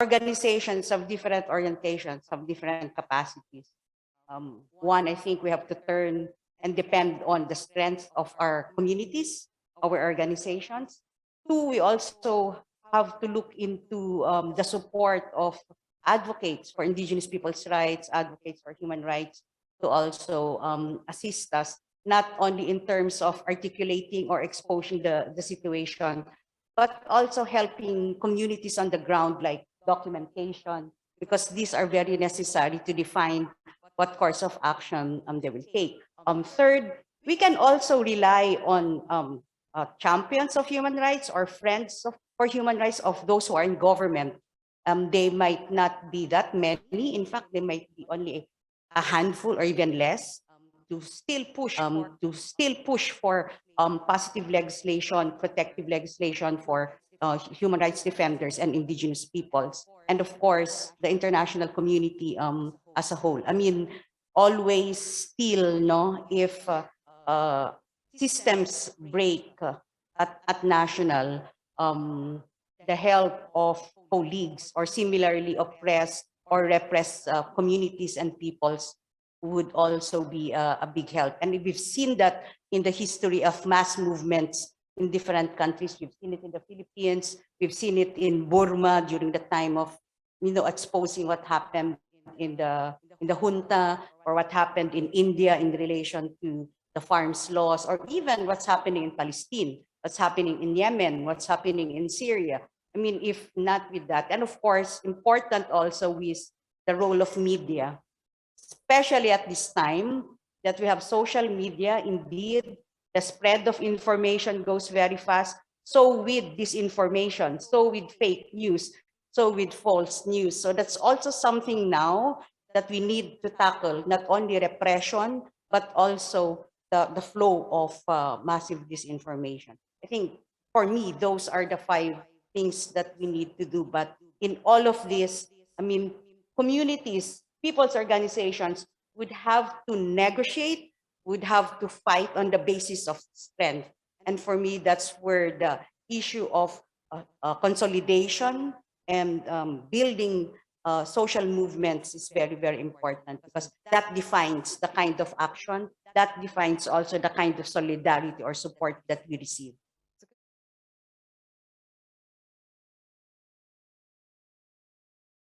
organizations of different orientations, of different capacities. One, I think we have to turn and depend on the strength of our communities, our organizations. Two, we also have to look into the support of advocates for Indigenous people's rights, advocates for human rights, to also assist us, not only in terms of articulating or exposing the situation, but also helping communities on the ground, like documentation, because these are very necessary to define what course of action they will take. Third, we can also rely on champions of human rights or friends for human rights of those who are in government. They might not be that many. In fact, they might be only a handful or even less, to still push for positive legislation, protective legislation for human rights defenders and Indigenous peoples, and of course the international community as a whole. I mean, always still, no, if systems break at national, the help of colleagues or similarly oppressed or repressed communities and peoples would also be a big help. And we've seen that in the history of mass movements in different countries. We've seen it in the Philippines. We've seen it in Burma during the time of, exposing what happened in the junta, or what happened in India in relation to the farms laws, or even what's happening in Palestine, what's happening in Yemen, what's happening in Syria. I mean, if not with that, and of course, important also is the role of media, especially at this time that we have social media. Indeed, the spread of information goes very fast. So with disinformation, so with fake news, so with false news. So that's also something now that we need to tackle, not only repression, but also the flow of massive disinformation. I think for me, those are the 5 things that we need to do. But in all of this, I mean, communities, people's organizations would have to negotiate, would have to fight on the basis of strength. And for me, that's where the issue of consolidation and building social movements is very, very important, because that defines the kind of action, that defines also the kind of solidarity or support that we receive.